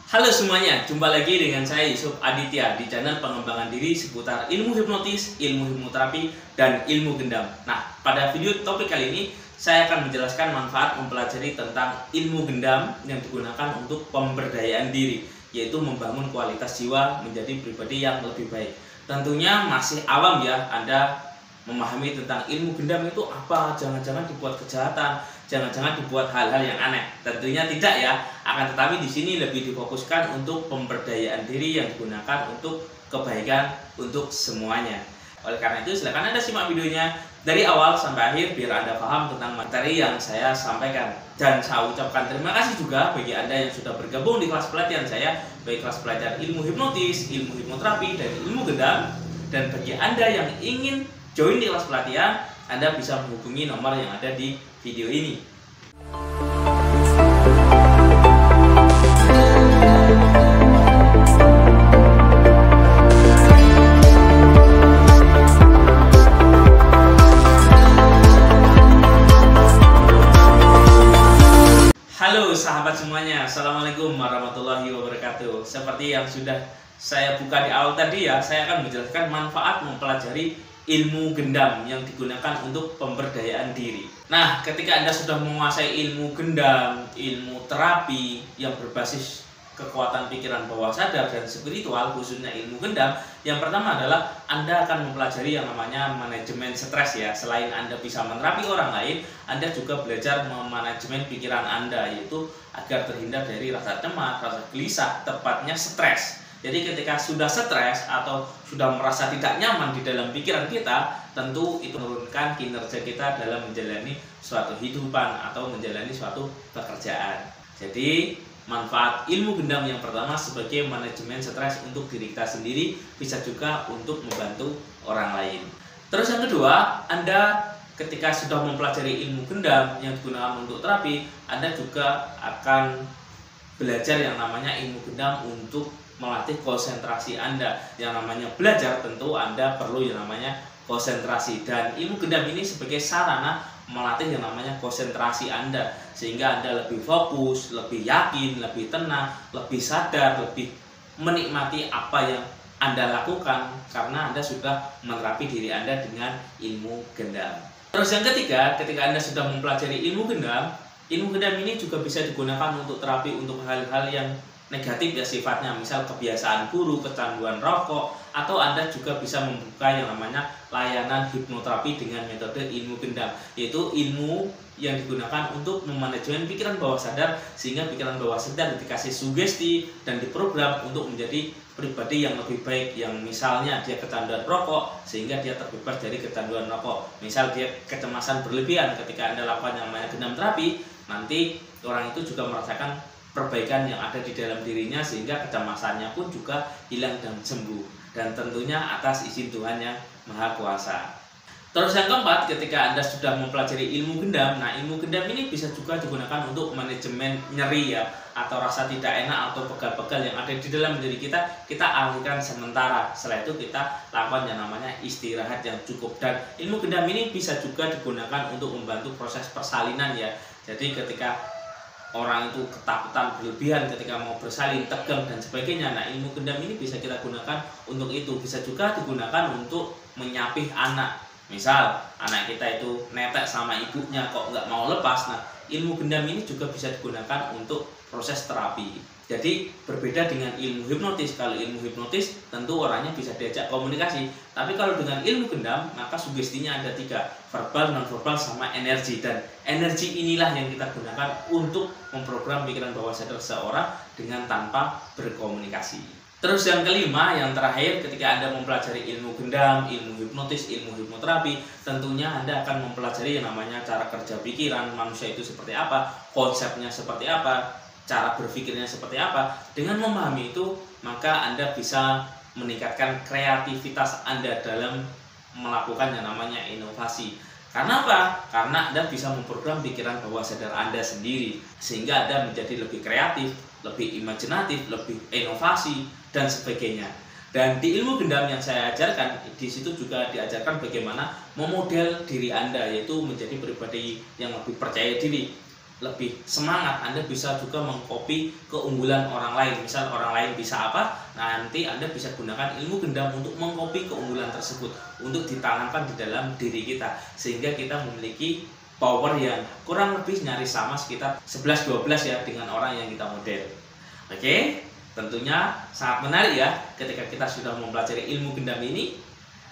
Halo semuanya, jumpa lagi dengan saya Yusuf Aditya di channel pengembangan diri seputar ilmu hipnotis, ilmu hipnoterapi, dan ilmu gendam. Nah, pada video topik kali ini saya akan menjelaskan manfaat mempelajari tentang ilmu gendam yang digunakan untuk pemberdayaan diri, yaitu membangun kualitas jiwa menjadi pribadi yang lebih baik. Tentunya masih awam ya Anda memahami tentang ilmu gendam itu apa, jangan-jangan dibuat kejahatan, jangan-jangan dibuat hal-hal yang aneh. Tentunya tidak ya, akan tetapi di sini lebih difokuskan untuk pemberdayaan diri yang digunakan untuk kebaikan untuk semuanya. Oleh karena itu silakan Anda simak videonya dari awal sampai akhir biar Anda paham tentang materi yang saya sampaikan. Dan saya ucapkan terima kasih juga bagi Anda yang sudah bergabung di kelas pelatihan saya, baik kelas pelajar ilmu hipnotis, ilmu hipnoterapi, dan ilmu gendam. Dan bagi Anda yang ingin join di kelas pelatihan, Anda bisa menghubungi nomor yang ada di video ini. Halo sahabat semuanya, Assalamualaikum warahmatullahi wabarakatuh. Seperti yang sudah saya buka di awal tadi ya, saya akan menjelaskan manfaat mempelajari ilmu gendam yang digunakan untuk pemberdayaan diri. Nah, ketika Anda sudah menguasai ilmu gendam, ilmu terapi yang berbasis kekuatan pikiran bawah sadar dan spiritual, khususnya ilmu gendam, yang pertama adalah Anda akan mempelajari yang namanya manajemen stres ya. Selain Anda bisa menerapi orang lain, Anda juga belajar memanajemen pikiran Anda, yaitu agar terhindar dari rasa cemas, rasa gelisah, tepatnya stres. Jadi ketika sudah stres atau sudah merasa tidak nyaman di dalam pikiran kita, tentu itu menurunkan kinerja kita dalam menjalani suatu kehidupan atau menjalani suatu pekerjaan. Jadi manfaat ilmu gendam yang pertama sebagai manajemen stres untuk diri kita sendiri, bisa juga untuk membantu orang lain. Terus yang kedua, Anda ketika sudah mempelajari ilmu gendam yang digunakan untuk terapi, Anda juga akan belajar yang namanya ilmu gendam untuk melatih konsentrasi Anda. Yang namanya belajar tentu Anda perlu yang namanya konsentrasi, dan ilmu gendam ini sebagai sarana melatih yang namanya konsentrasi Anda, sehingga Anda lebih fokus, lebih yakin, lebih tenang, lebih sadar, lebih menikmati apa yang Anda lakukan karena Anda sudah menerapi diri Anda dengan ilmu gendam. Terus yang ketiga, ketika Anda sudah mempelajari ilmu gendam ini juga bisa digunakan untuk terapi untuk hal-hal yang negatif ya sifatnya, misal kebiasaan buruk, kecanduan rokok, atau Anda juga bisa membuka yang namanya layanan hipnoterapi dengan metode ilmu gendam, yaitu ilmu yang digunakan untuk memanajemen pikiran bawah sadar, sehingga pikiran bawah sadar dikasih sugesti dan diprogram untuk menjadi pribadi yang lebih baik. Yang misalnya dia kecanduan rokok, sehingga dia terbebas dari kecanduan rokok. Misal dia kecemasan berlebihan, ketika Anda lakukan yang namanya gendam terapi, nanti orang itu juga merasakan perbaikan yang ada di dalam dirinya, sehingga kecemasannya pun juga hilang dan sembuh, dan tentunya atas izin Tuhan yang Maha Kuasa. Terus yang keempat, ketika Anda sudah mempelajari ilmu gendam, nah ilmu gendam ini bisa juga digunakan untuk manajemen nyeri ya, atau rasa tidak enak atau pegal-pegal yang ada di dalam diri kita alihkan sementara. Setelah itu kita lakukan yang namanya istirahat yang cukup, dan ilmu gendam ini bisa juga digunakan untuk membantu proses persalinan ya. Jadi ketika orang itu ketakutan berlebihan ketika mau bersalin, tegang dan sebagainya, nah ilmu gendam ini bisa kita gunakan untuk itu. Bisa juga digunakan untuk menyapih anak. Misal anak kita itu netek sama ibunya kok nggak mau lepas, nah ilmu gendam ini juga bisa digunakan untuk proses terapi. Jadi berbeda dengan ilmu hipnotis. Kalau ilmu hipnotis tentu orangnya bisa diajak komunikasi, tapi kalau dengan ilmu gendam maka sugestinya ada tiga: verbal, non-verbal, sama energi. Dan energi inilah yang kita gunakan untuk memprogram pikiran bawah sadar seseorang dengan tanpa berkomunikasi. Terus yang kelima, yang terakhir, ketika Anda mempelajari ilmu gendam, ilmu hipnotis, ilmu hipnoterapi, tentunya Anda akan mempelajari yang namanya cara kerja pikiran manusia itu seperti apa, konsepnya seperti apa, cara berpikirnya seperti apa. Dengan memahami itu, maka Anda bisa meningkatkan kreativitas Anda dalam melakukan yang namanya inovasi. Karena apa? Karena Anda bisa memprogram pikiran bawah sadar Anda sendiri, sehingga Anda menjadi lebih kreatif, lebih imajinatif, lebih inovasi, dan sebagainya. Dan di ilmu gendam yang saya ajarkan, di situ juga diajarkan bagaimana memodel diri Anda, yaitu menjadi pribadi yang lebih percaya diri, lebih semangat, Anda bisa juga mengcopy keunggulan orang lain. Misal orang lain bisa apa, nanti Anda bisa gunakan ilmu gendam untuk mengcopy keunggulan tersebut, untuk ditanamkan di dalam diri kita, sehingga kita memiliki power yang kurang lebih nyaris sama, sekitar 11-12 ya dengan orang yang kita model. Oke, tentunya sangat menarik ya ketika kita sudah mempelajari ilmu gendam ini.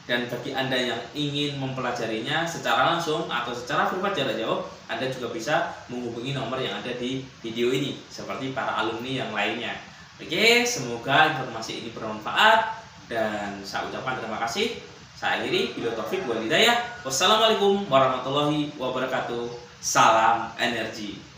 Dan bagi Anda yang ingin mempelajarinya secara langsung atau secara privat jarak jauh, Anda juga bisa menghubungi nomor yang ada di video ini, seperti para alumni yang lainnya. Oke, semoga informasi ini bermanfaat dan saya ucapkan terima kasih. Saya akhiri, bila taufik wal hidayah. Wassalamualaikum warahmatullahi wabarakatuh. Salam energi.